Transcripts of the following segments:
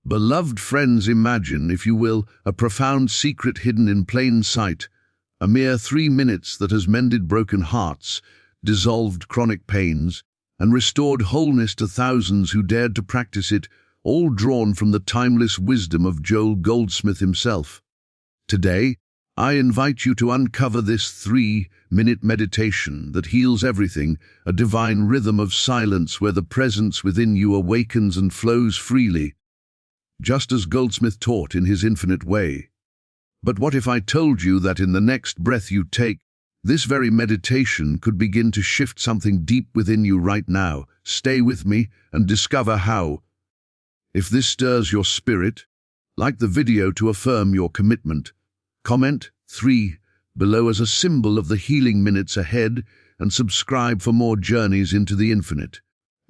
Beloved friends, imagine, if you will, a profound secret hidden in plain sight, a mere 3 minutes that has mended broken hearts, dissolved chronic pains, and restored wholeness to thousands who dared to practice it, all drawn from the timeless wisdom of Joel Goldsmith himself. Today, I invite you to uncover this 3-minute meditation that heals everything, a divine rhythm of silence where the presence within you awakens and flows freely, just as Goldsmith taught in his infinite way. But what if I told you that in the next breath you take, this very meditation could begin to shift something deep within you right now? Stay with me and discover how. If this stirs your spirit, like the video to affirm your commitment. Comment 3 below as a symbol of the healing minutes ahead, and subscribe for more journeys into the infinite.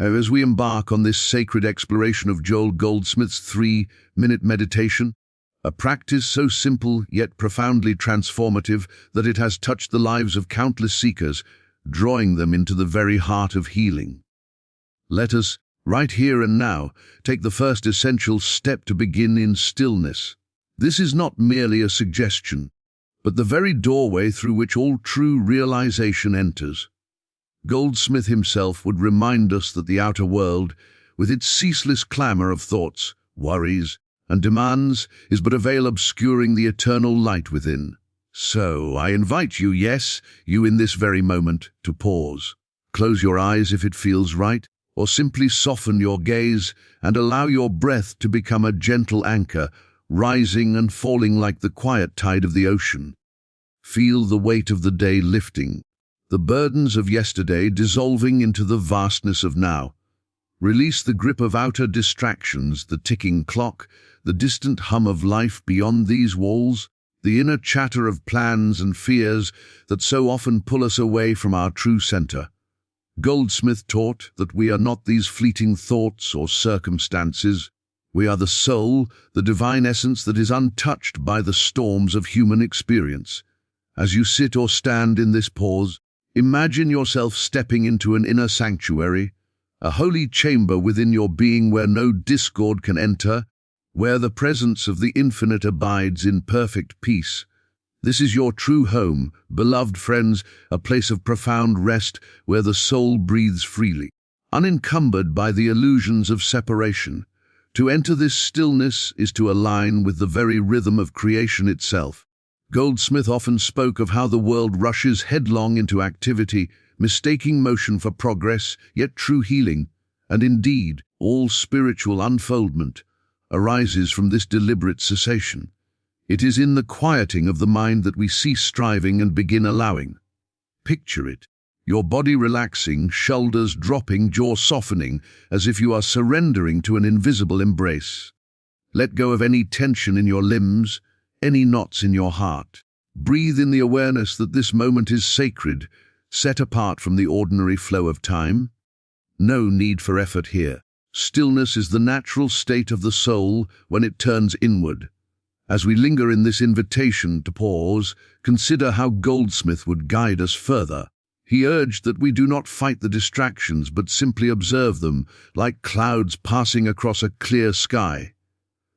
As we embark on this sacred exploration of Joel Goldsmith's 3-minute meditation, a practice so simple yet profoundly transformative that it has touched the lives of countless seekers, drawing them into the very heart of healing. Let us, right here and now, take the first essential step to begin in stillness. This is not merely a suggestion, but the very doorway through which all true realization enters. Goldsmith himself would remind us that the outer world, with its ceaseless clamor of thoughts, worries, and demands, is but a veil obscuring the eternal light within. So I invite you, yes, you in this very moment, to pause. Close your eyes if it feels right, or simply soften your gaze and allow your breath to become a gentle anchor, rising and falling like the quiet tide of the ocean. Feel the weight of the day lifting, the burdens of yesterday dissolving into the vastness of now. Release the grip of outer distractions, the ticking clock, the distant hum of life beyond these walls, the inner chatter of plans and fears that so often pull us away from our true center. Goldsmith taught that we are not these fleeting thoughts or circumstances. We are the soul, the divine essence that is untouched by the storms of human experience. As you sit or stand in this pause, imagine yourself stepping into an inner sanctuary, a holy chamber within your being where no discord can enter, where the presence of the infinite abides in perfect peace. This is your true home, beloved friends, a place of profound rest where the soul breathes freely, unencumbered by the illusions of separation. To enter this stillness is to align with the very rhythm of creation itself. Goldsmith often spoke of how the world rushes headlong into activity, mistaking motion for progress, yet true healing, and indeed, all spiritual unfoldment, arises from this deliberate cessation. It is in the quieting of the mind that we cease striving and begin allowing. Picture it, your body relaxing, shoulders dropping, jaw softening, as if you are surrendering to an invisible embrace. Let go of any tension in your limbs, any knots in your heart. Breathe in the awareness that this moment is sacred, set apart from the ordinary flow of time. No need for effort here. Stillness is the natural state of the soul when it turns inward. As we linger in this invitation to pause, consider how Goldsmith would guide us further. He urged that we do not fight the distractions but simply observe them, like clouds passing across a clear sky.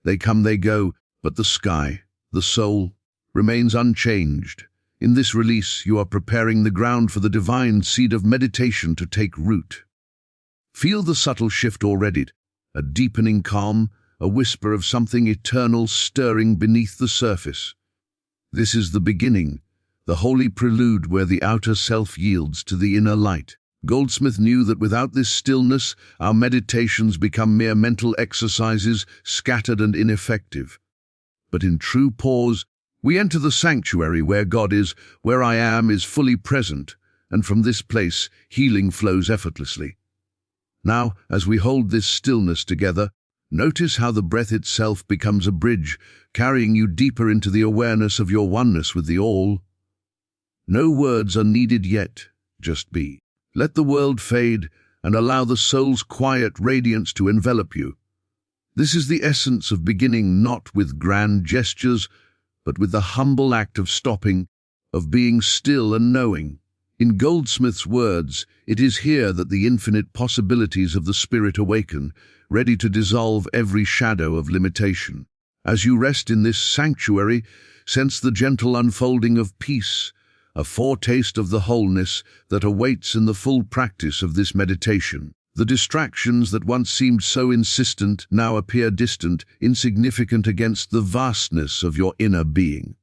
They come, they go, but the sky, the soul, remains unchanged. In this release, you are preparing the ground for the divine seed of meditation to take root. Feel the subtle shift already, a deepening calm, a whisper of something eternal stirring beneath the surface. This is the beginning, the holy prelude where the outer self yields to the inner light. Goldsmith knew that without this stillness, our meditations become mere mental exercises, scattered and ineffective. But in true pause, we enter the sanctuary where God is, where I am is fully present, and from this place, healing flows effortlessly. Now, as we hold this stillness together, notice how the breath itself becomes a bridge, carrying you deeper into the awareness of your oneness with the all. No words are needed yet, just be. Let the world fade and allow the soul's quiet radiance to envelop you. This is the essence of beginning not with grand gestures, but with the humble act of stopping, of being still and knowing. In Goldsmith's words, it is here that the infinite possibilities of the spirit awaken, ready to dissolve every shadow of limitation. As you rest in this sanctuary, sense the gentle unfolding of peace, a foretaste of the wholeness that awaits in the full practice of this meditation. The distractions that once seemed so insistent now appear distant, insignificant against the vastness of your inner being.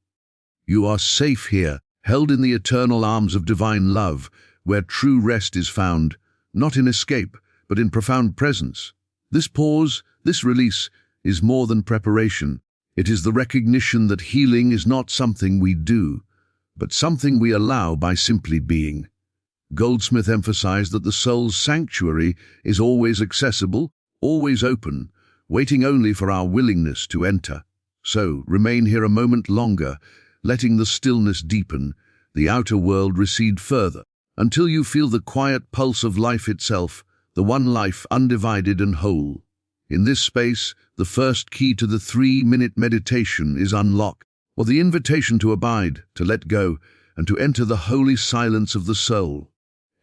You are safe here, held in the eternal arms of divine love, where true rest is found, not in escape, but in profound presence. This pause, this release, is more than preparation. It is the recognition that healing is not something we do, but something we allow by simply being. Goldsmith emphasized that the soul's sanctuary is always accessible, always open, waiting only for our willingness to enter. So, remain here a moment longer, letting the stillness deepen, the outer world recede further, until you feel the quiet pulse of life itself, the one life undivided and whole. In this space, the first key to the 3-minute meditation is unlocked, or the invitation to abide, to let go, and to enter the holy silence of the soul.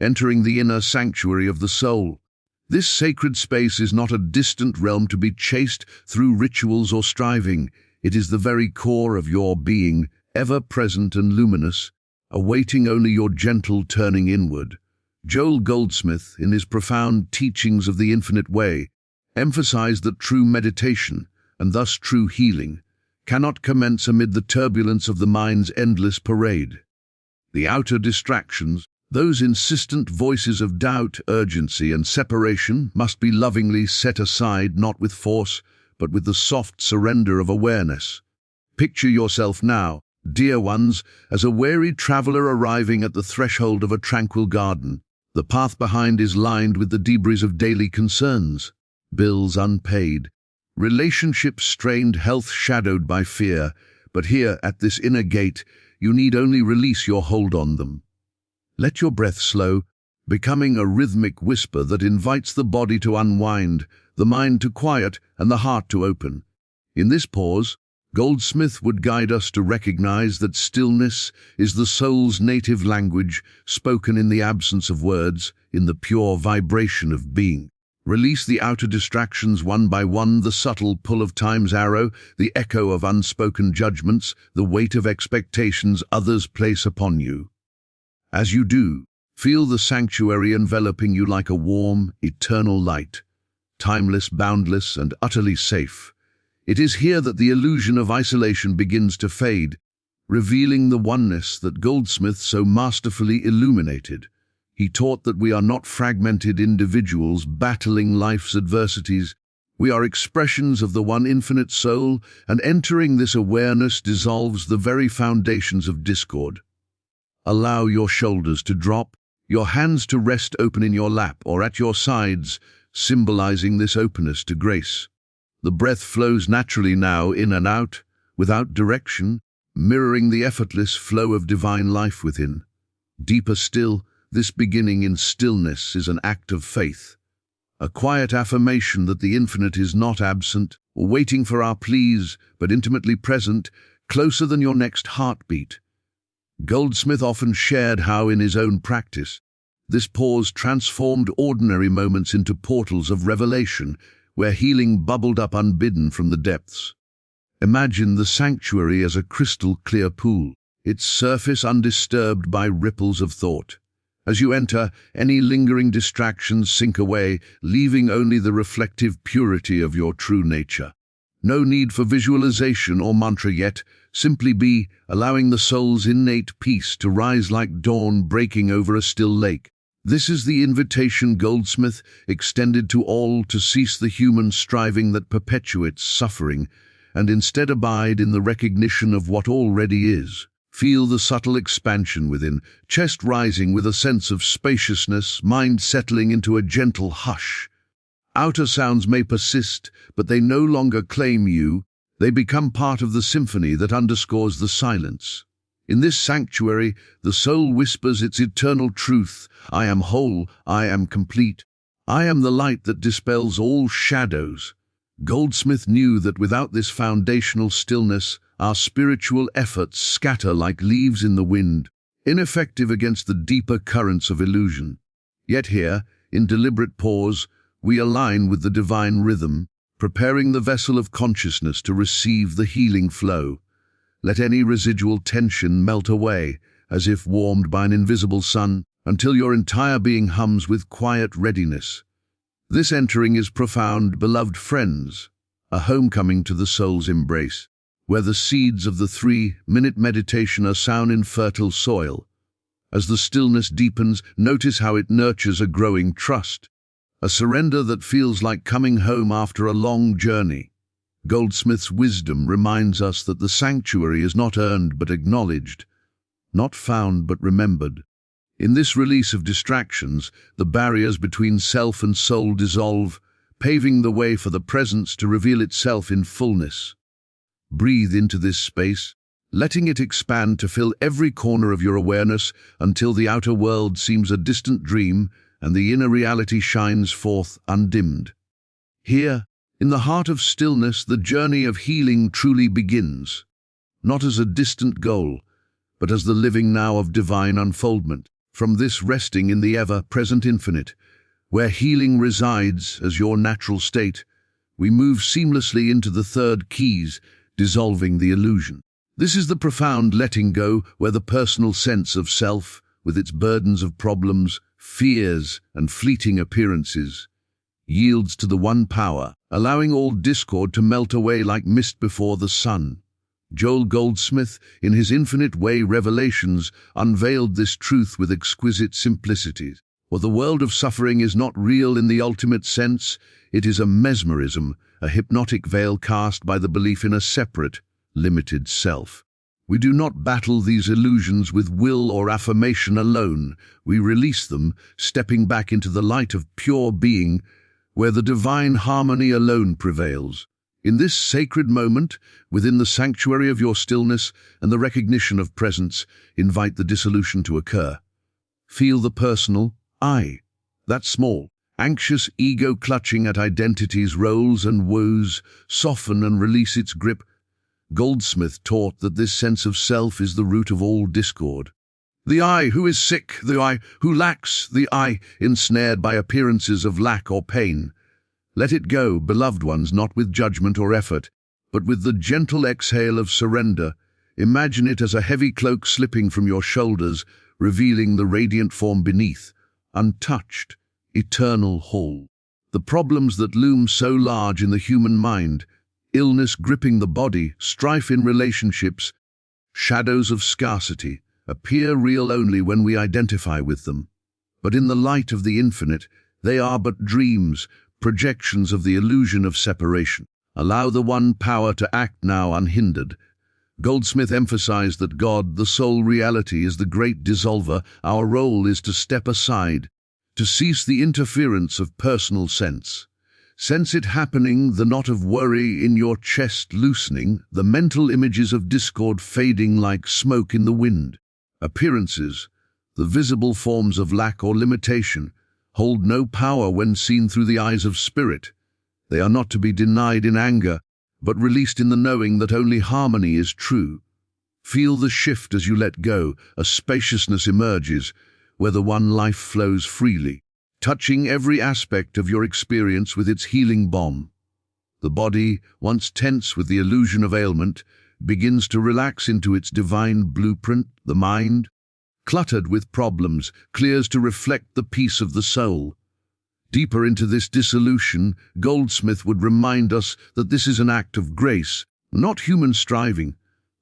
Entering the inner sanctuary of the soul. This sacred space is not a distant realm to be chased through rituals or striving. It is the very core of your being, ever present and luminous, awaiting only your gentle turning inward. Joel Goldsmith, in his profound teachings of the infinite way, emphasized that true meditation, and thus true healing, cannot commence amid the turbulence of the mind's endless parade. The outer distractions, those insistent voices of doubt, urgency, and separation, must be lovingly set aside, not with force, but with the soft surrender of awareness. Picture yourself now, dear ones, as a weary traveler arriving at the threshold of a tranquil garden. The path behind is lined with the debris of daily concerns, bills unpaid, relationships strained, health shadowed by fear. But here, at this inner gate, you need only release your hold on them. Let your breath slow, becoming a rhythmic whisper that invites the body to unwind, the mind to quiet, and the heart to open. In this pause, Goldsmith would guide us to recognize that stillness is the soul's native language, spoken in the absence of words, in the pure vibration of being. Release the outer distractions one by one, the subtle pull of time's arrow, the echo of unspoken judgments, the weight of expectations others place upon you. As you do, feel the sanctuary enveloping you like a warm, eternal light, timeless, boundless, and utterly safe. It is here that the illusion of isolation begins to fade, revealing the oneness that Goldsmith so masterfully illuminated. He taught that we are not fragmented individuals battling life's adversities. We are expressions of the one infinite soul, and entering this awareness dissolves the very foundations of discord. Allow your shoulders to drop, your hands to rest open in your lap or at your sides, symbolizing this openness to grace. The breath flows naturally now, in and out, without direction, mirroring the effortless flow of divine life within. Deeper still, this beginning in stillness is an act of faith, a quiet affirmation that the infinite is not absent or waiting for our pleas, but intimately present, closer than your next heartbeat. Goldsmith often shared how, in his own practice, this pause transformed ordinary moments into portals of revelation, where healing bubbled up unbidden from the depths. Imagine the sanctuary as a crystal-clear pool, its surface undisturbed by ripples of thought. As you enter, any lingering distractions sink away, leaving only the reflective purity of your true nature. No need for visualization or mantra yet, simply be, allowing the soul's innate peace to rise like dawn breaking over a still lake. This is the invitation Goldsmith extended to all, to cease the human striving that perpetuates suffering, and instead abide in the recognition of what already is. Feel the subtle expansion within, chest rising with a sense of spaciousness, mind settling into a gentle hush. Outer sounds may persist, but they no longer claim you. They become part of the symphony that underscores the silence. In this sanctuary, the soul whispers its eternal truth. I am whole, I am complete. I am the light that dispels all shadows. Goldsmith knew that without this foundational stillness, our spiritual efforts scatter like leaves in the wind, ineffective against the deeper currents of illusion. Yet here, in deliberate pause, we align with the divine rhythm, preparing the vessel of consciousness to receive the healing flow. Let any residual tension melt away, as if warmed by an invisible sun, until your entire being hums with quiet readiness. This entering is profound, beloved friends, a homecoming to the soul's embrace, where the seeds of the 3-minute meditation are sown in fertile soil. As the stillness deepens, notice how it nurtures a growing trust, a surrender that feels like coming home after a long journey. Goldsmith's wisdom reminds us that the sanctuary is not earned but acknowledged, not found but remembered. In this release of distractions, the barriers between self and soul dissolve, paving the way for the presence to reveal itself in fullness. Breathe into this space, letting it expand to fill every corner of your awareness until the outer world seems a distant dream and the inner reality shines forth undimmed. Here, in the heart of stillness, the journey of healing truly begins, not as a distant goal, but as the living now of divine unfoldment. From this resting in the ever-present infinite, where healing resides as your natural state, we move seamlessly into the third keys, dissolving the illusion. This is the profound letting go where the personal sense of self, with its burdens of problems, fears, and fleeting appearances, yields to the one power, allowing all discord to melt away like mist before the sun. Joel Goldsmith, in his Infinite Way Revelations, unveiled this truth with exquisite simplicity. For the world of suffering is not real in the ultimate sense, it is a mesmerism, a hypnotic veil cast by the belief in a separate, limited self. We do not battle these illusions with will or affirmation alone. We release them, stepping back into the light of pure being, where the divine harmony alone prevails. In this sacred moment, within the sanctuary of your stillness and the recognition of presence, invite the dissolution to occur. Feel the personal I, that small, anxious ego clutching at identity's roles and woes, soften and release its grip. Goldsmith taught that this sense of self is the root of all discord. The I who is sick, the I who lacks, the I ensnared by appearances of lack or pain. Let it go, beloved ones, not with judgment or effort, but with the gentle exhale of surrender. Imagine it as a heavy cloak slipping from your shoulders, revealing the radiant form beneath, untouched, eternal, whole. The problems that loom so large in the human mind, illness gripping the body, strife in relationships, shadows of scarcity, appear real only when we identify with them. But in the light of the infinite, they are but dreams, projections of the illusion of separation. Allow the one power to act now unhindered. Goldsmith emphasized that God, the sole reality, is the great dissolver. Our role is to step aside, to cease the interference of personal sense. Sense it happening, the knot of worry in your chest loosening, the mental images of discord fading like smoke in the wind. Appearances, the visible forms of lack or limitation, hold no power when seen through the eyes of spirit. They are not to be denied in anger, but released in the knowing that only harmony is true. Feel the shift as you let go, a spaciousness emerges, where the one life flows freely, touching every aspect of your experience with its healing balm. The body, once tense with the illusion of ailment, begins to relax into its divine blueprint. The mind, cluttered with problems, clears to reflect the peace of the soul. Deeper into this dissolution, Goldsmith would remind us that this is an act of grace, not human striving.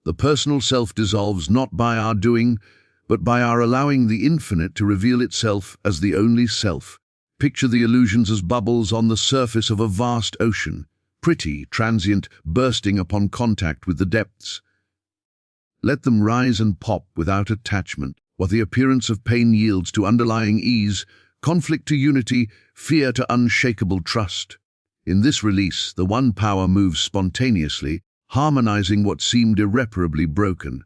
The personal self dissolves not by our doing, but by our allowing the infinite to reveal itself as the only self. Picture the illusions as bubbles on the surface of a vast ocean, pretty, transient, bursting upon contact with the depths. Let them rise and pop without attachment, while the appearance of pain yields to underlying ease, conflict to unity, fear to unshakable trust. In this release, the one power moves spontaneously, harmonizing what seemed irreparably broken.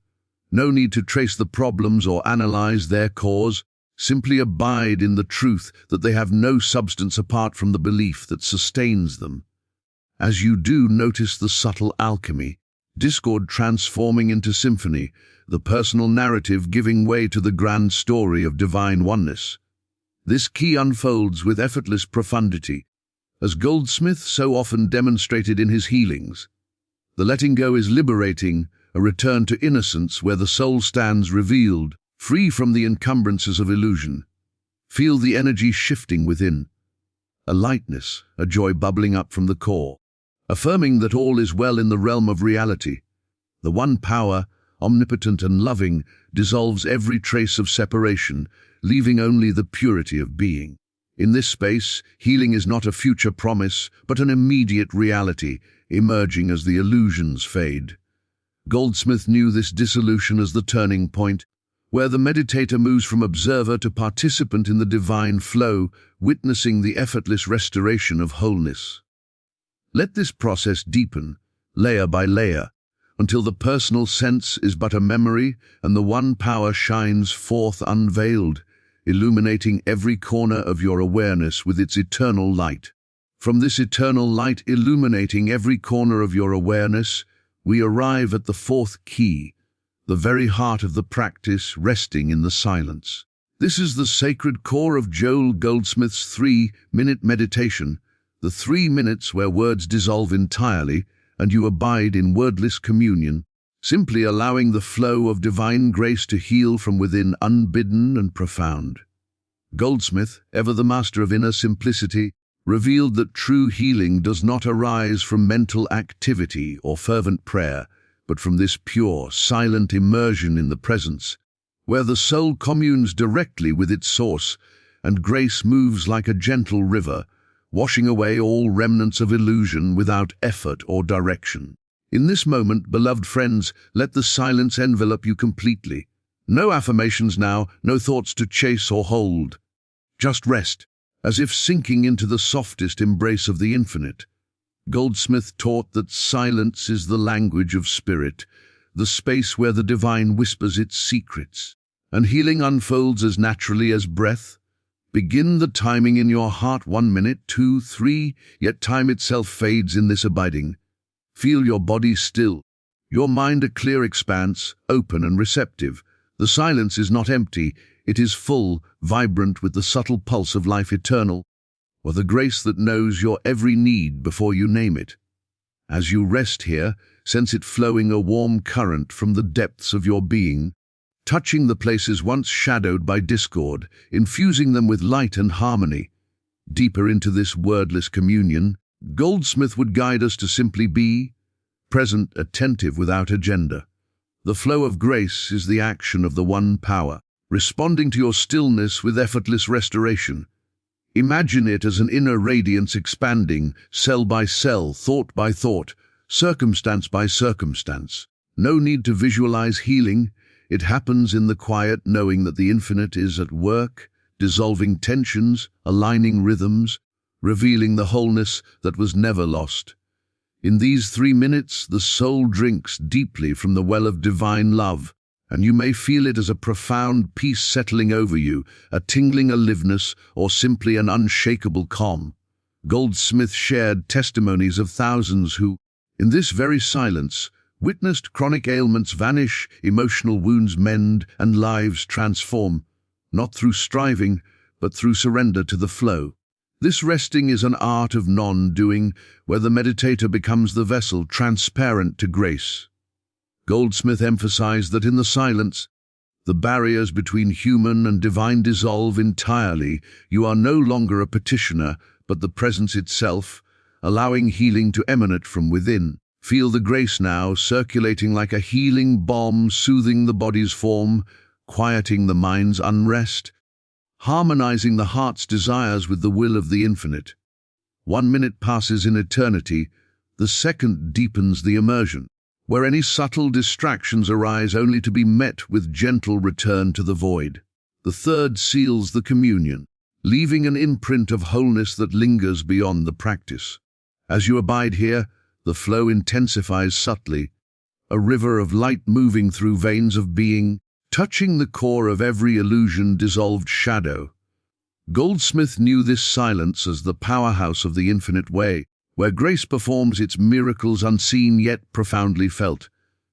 No need to trace the problems or analyze their cause. Simply abide in the truth that they have no substance apart from the belief that sustains them. As you do, notice the subtle alchemy, discord transforming into symphony, the personal narrative giving way to the grand story of divine oneness. This key unfolds with effortless profundity, as Goldsmith so often demonstrated in his healings. The letting go is liberating, a return to innocence where the soul stands revealed, free from the encumbrances of illusion. Feel the energy shifting within, a lightness, a joy bubbling up from the core, affirming that all is well in the realm of reality. The one power, omnipotent and loving, dissolves every trace of separation, leaving only the purity of being. In this space, healing is not a future promise, but an immediate reality, emerging as the illusions fade. Goldsmith knew this dissolution as the turning point, where the meditator moves from observer to participant in the divine flow, witnessing the effortless restoration of wholeness. Let this process deepen, layer by layer, until the personal sense is but a memory and the one power shines forth unveiled, illuminating every corner of your awareness with its eternal light. From this eternal light illuminating every corner of your awareness, we arrive at the fourth key, the very heart of the practice resting in the silence. This is the sacred core of Joel Goldsmith's 3-minute meditation, the 3 minutes where words dissolve entirely and you abide in wordless communion, simply allowing the flow of divine grace to heal from within unbidden and profound. Goldsmith, ever the master of inner simplicity, revealed that true healing does not arise from mental activity or fervent prayer, but from this pure, silent immersion in the presence, where the soul communes directly with its source, and grace moves like a gentle river, washing away all remnants of illusion without effort or direction. In this moment, beloved friends, let the silence envelop you completely. No affirmations now, no thoughts to chase or hold. Just rest, as if sinking into the softest embrace of the infinite. Goldsmith taught that silence is the language of spirit, the space where the divine whispers its secrets, and healing unfolds as naturally as breath. Begin the timing in your heart, 1 minute, 2, 3, yet time itself fades in this abiding. Feel your body still, your mind a clear expanse, open and receptive. The silence is not empty, it is full, vibrant with the subtle pulse of life eternal, or the grace that knows your every need before you name it. As you rest here, sense it flowing a warm current from the depths of your being, touching the places once shadowed by discord, infusing them with light and harmony. Deeper into this wordless communion, Goldsmith would guide us to simply be, present, attentive without agenda. The flow of grace is the action of the one power, responding to your stillness with effortless restoration. Imagine it as an inner radiance expanding, cell by cell, thought by thought, circumstance by circumstance. No need to visualize healing. It happens in the quiet, knowing that the infinite is at work, dissolving tensions, aligning rhythms, revealing the wholeness that was never lost. In these 3 minutes, the soul drinks deeply from the well of divine love, and you may feel it as a profound peace settling over you, a tingling aliveness, or simply an unshakable calm. Goldsmith shared testimonies of thousands who, in this very silence, witnessed chronic ailments vanish, emotional wounds mend, and lives transform, not through striving, but through surrender to the flow. This resting is an art of non-doing, where the meditator becomes the vessel, transparent to grace. Goldsmith emphasized that in the silence, the barriers between human and divine dissolve entirely. You are no longer a petitioner, but the presence itself, allowing healing to emanate from within. Feel the grace now, circulating like a healing balm, soothing the body's form, quieting the mind's unrest, harmonizing the heart's desires with the will of the infinite. 1 minute passes in eternity, the second deepens the immersion, where any subtle distractions arise only to be met with gentle return to the void. The third seals the communion, leaving an imprint of wholeness that lingers beyond the practice. As you abide here, the flow intensifies subtly, a river of light moving through veins of being, touching the core of every illusion-dissolved shadow. Goldsmith knew this silence as the powerhouse of the infinite way, where grace performs its miracles unseen yet profoundly felt.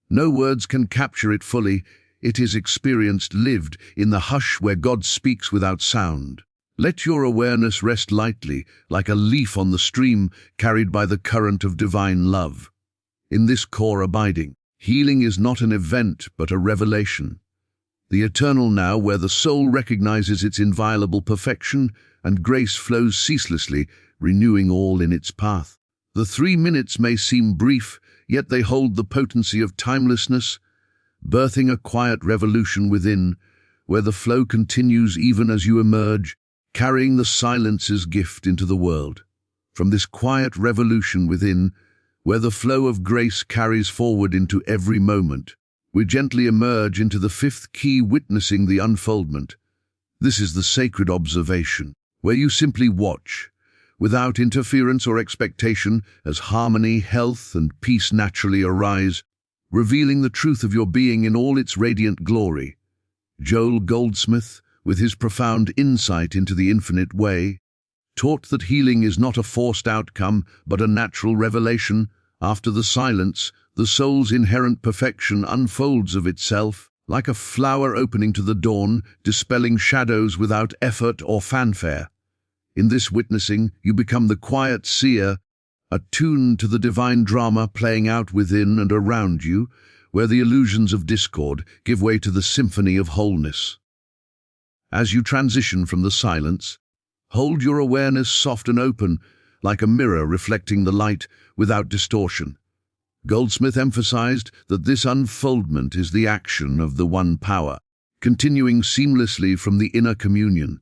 No words can capture it fully. It is experienced, lived, in the hush where God speaks without sound. Let your awareness rest lightly, like a leaf on the stream carried by the current of divine love. In this core abiding, healing is not an event but a revelation. The eternal now, where the soul recognizes its inviolable perfection and grace flows ceaselessly, renewing all in its path. The 3 minutes may seem brief, yet they hold the potency of timelessness, birthing a quiet revolution within, where the flow continues even as you emerge, carrying the silence's gift into the world. From this quiet revolution within, where the flow of grace carries forward into every moment, we gently emerge into the 5th key, witnessing the unfoldment. This is the sacred observation, where you simply watch, without interference or expectation, as harmony, health, and peace naturally arise, revealing the truth of your being in all its radiant glory. Goldsmith, with his profound insight into the infinite way, taught that healing is not a forced outcome, but a natural revelation. After the silence, the soul's inherent perfection unfolds of itself, like a flower opening to the dawn, dispelling shadows without effort or fanfare. In this witnessing, you become the quiet seer, attuned to the divine drama playing out within and around you, where the illusions of discord give way to the symphony of wholeness. As you transition from the silence, hold your awareness soft and open, like a mirror reflecting the light without distortion. Goldsmith emphasized that this unfoldment is the action of the one power, continuing seamlessly from the inner communion.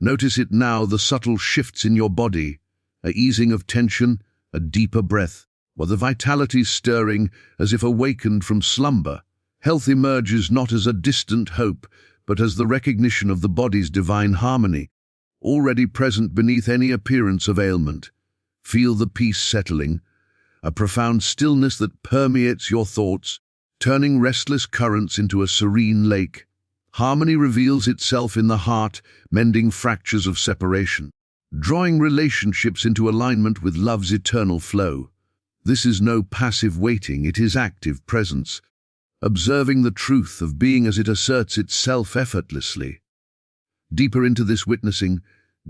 Notice it now, the subtle shifts in your body, a easing of tension, a deeper breath, or the vitality stirring as if awakened from slumber. Health emerges not as a distant hope, but as the recognition of the body's divine harmony, already present beneath any appearance of ailment. Feel the peace settling, a profound stillness that permeates your thoughts, turning restless currents into a serene lake. Harmony reveals itself in the heart, mending fractures of separation, drawing relationships into alignment with love's eternal flow. This is no passive waiting, it is active presence, observing the truth of being as it asserts itself effortlessly. Deeper into this witnessing,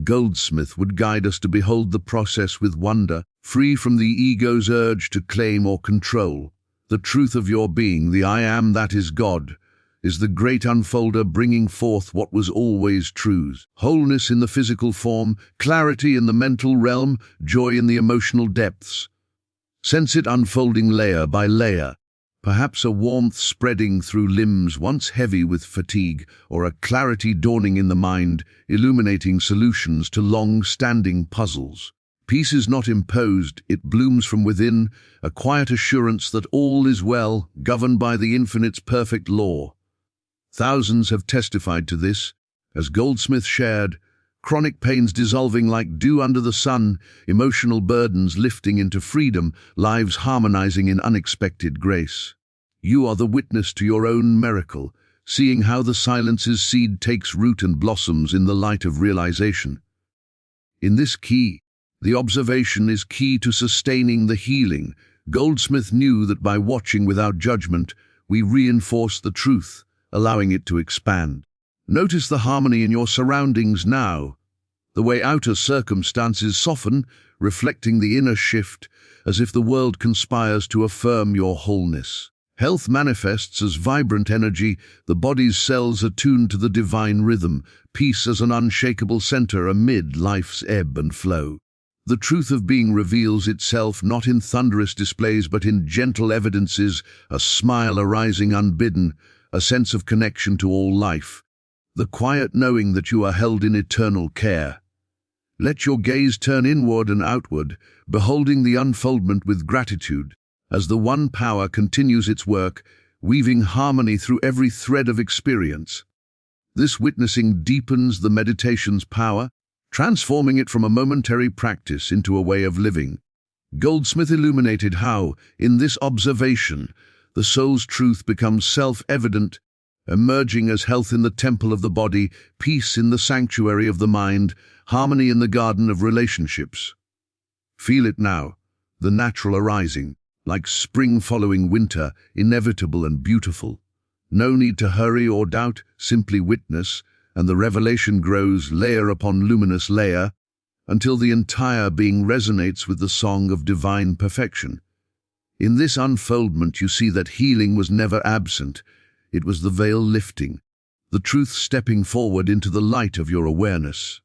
Goldsmith would guide us to behold the process with wonder, free from the ego's urge to claim or control. The truth of your being, the I am that is God, is the great unfolder bringing forth what was always truths. Wholeness in the physical form, clarity in the mental realm, joy in the emotional depths. Sense it unfolding layer by layer, perhaps a warmth spreading through limbs once heavy with fatigue, or a clarity dawning in the mind, illuminating solutions to long-standing puzzles. Peace is not imposed, it blooms from within, a quiet assurance that all is well, governed by the infinite's perfect law. Thousands have testified to this, as Goldsmith shared, chronic pains dissolving like dew under the sun, emotional burdens lifting into freedom, lives harmonizing in unexpected grace. You are the witness to your own miracle, seeing how the silence's seed takes root and blossoms in the light of realization. In this key, the observation is key to sustaining the healing. Goldsmith knew that by watching without judgment, we reinforce the truth, allowing it to expand. Notice the harmony in your surroundings now, the way outer circumstances soften, reflecting the inner shift, as if the world conspires to affirm your wholeness. Health manifests as vibrant energy, the body's cells attuned to the divine rhythm, peace as an unshakable center amid life's ebb and flow. The truth of being reveals itself not in thunderous displays but in gentle evidences, a smile arising unbidden, a sense of connection to all life, the quiet knowing that you are held in eternal care. Let your gaze turn inward and outward, beholding the unfoldment with gratitude, as the one power continues its work, weaving harmony through every thread of experience. This witnessing deepens the meditation's power, transforming it from a momentary practice into a way of living. Goldsmith illuminated how, in this observation, the soul's truth becomes self-evident, emerging as health in the temple of the body, peace in the sanctuary of the mind, harmony in the garden of relationships. Feel it now, the natural arising, like spring following winter, inevitable and beautiful. No need to hurry or doubt, simply witness, and the revelation grows layer upon luminous layer, until the entire being resonates with the song of divine perfection. In this unfoldment you see that healing was never absent. It was the veil lifting, the truth stepping forward into the light of your awareness.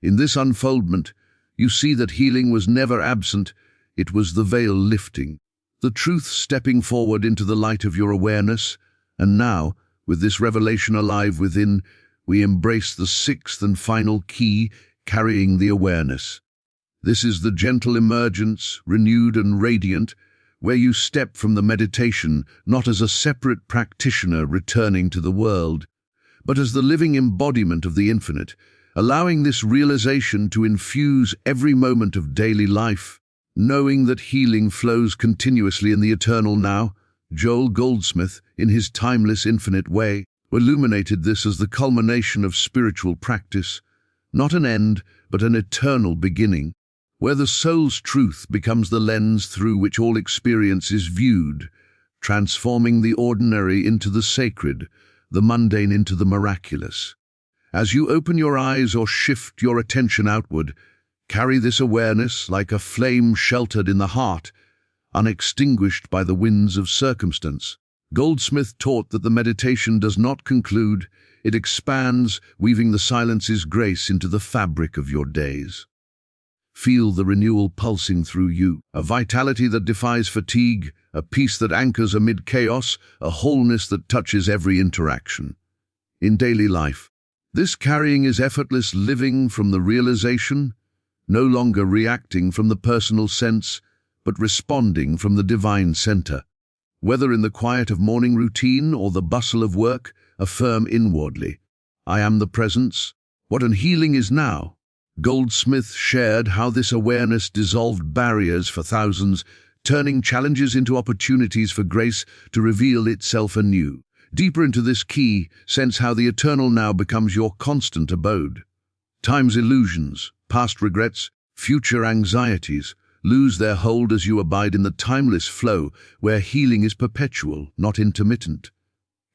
In this unfoldment you see that healing was never absent. It was the veil lifting, the truth stepping forward into the light of your awareness. And now, with this revelation alive within, we embrace the sixth and final key, carrying the awareness. This is the gentle emergence, renewed and radiant, where you step from the meditation not as a separate practitioner returning to the world, but as the living embodiment of the infinite, allowing this realization to infuse every moment of daily life, knowing that healing flows continuously in the eternal now. Joel Goldsmith, in his timeless infinite way, illuminated this as the culmination of spiritual practice, not an end, but an eternal beginning, where the soul's truth becomes the lens through which all experience is viewed, transforming the ordinary into the sacred, the mundane into the miraculous. As you open your eyes or shift your attention outward, carry this awareness like a flame sheltered in the heart, unextinguished by the winds of circumstance. Goldsmith taught that the meditation does not conclude, it expands, weaving the silence's grace into the fabric of your days. Feel the renewal pulsing through you, a vitality that defies fatigue, a peace that anchors amid chaos, a wholeness that touches every interaction. In daily life, this carrying is effortless living from the realization, no longer reacting from the personal sense, but responding from the divine center. Whether in the quiet of morning routine or the bustle of work, affirm inwardly, I am the presence. What an healing is now. Goldsmith shared how this awareness dissolved barriers for thousands, turning challenges into opportunities for grace to reveal itself anew. Deeper into this key, sense how the eternal now becomes your constant abode. Time's illusions, past regrets, future anxieties, lose their hold as you abide in the timeless flow where healing is perpetual, not intermittent.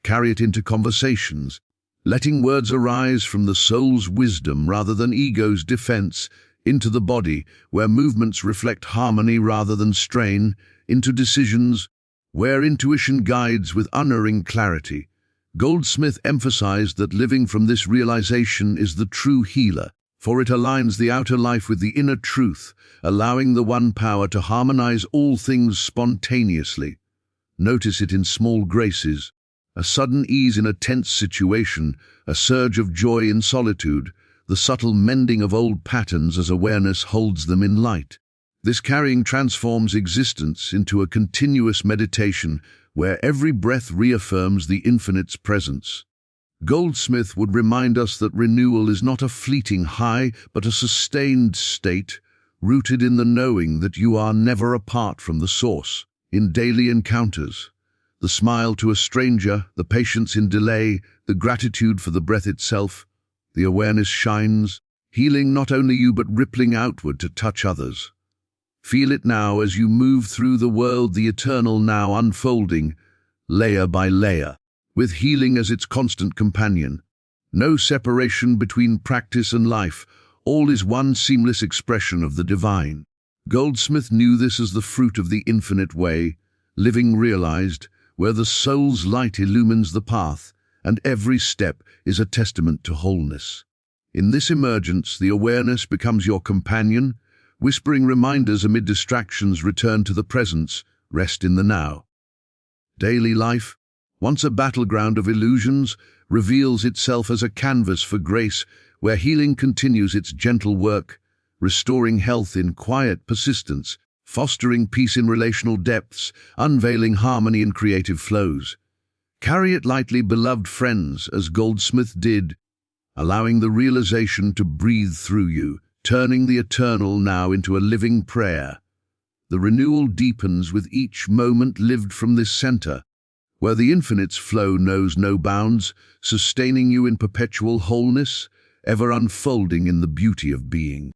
Carry it into conversations, letting words arise from the soul's wisdom rather than ego's defense, into the body where movements reflect harmony rather than strain, into decisions where intuition guides with unerring clarity. Goldsmith emphasized that living from this realization is the true healer, for it aligns the outer life with the inner truth, allowing the one power to harmonize all things spontaneously. Notice it in small graces, a sudden ease in a tense situation, a surge of joy in solitude, the subtle mending of old patterns as awareness holds them in light. This carrying transforms existence into a continuous meditation where every breath reaffirms the infinite's presence. Goldsmith would remind us that renewal is not a fleeting high, but a sustained state, rooted in the knowing that you are never apart from the source. In daily encounters, the smile to a stranger, the patience in delay, the gratitude for the breath itself, the awareness shines, healing not only you but rippling outward to touch others. Feel it now as you move through the world, the eternal now unfolding, layer by layer, with healing as its constant companion. No separation between practice and life, all is one seamless expression of the divine. Goldsmith knew this as the fruit of the infinite way, living realized, where the soul's light illumines the path, and every step is a testament to wholeness. In this emergence, the awareness becomes your companion, whispering reminders amid distractions. Return to the presence, rest in the now. Daily life, once a battleground of illusions, reveals itself as a canvas for grace, where healing continues its gentle work, restoring health in quiet persistence, fostering peace in relational depths, unveiling harmony in creative flows. Carry it lightly, beloved friends, as Goldsmith did, allowing the realization to breathe through you, turning the eternal now into a living prayer. The renewal deepens with each moment lived from this center, where the infinite's flow knows no bounds, sustaining you in perpetual wholeness, ever unfolding in the beauty of being.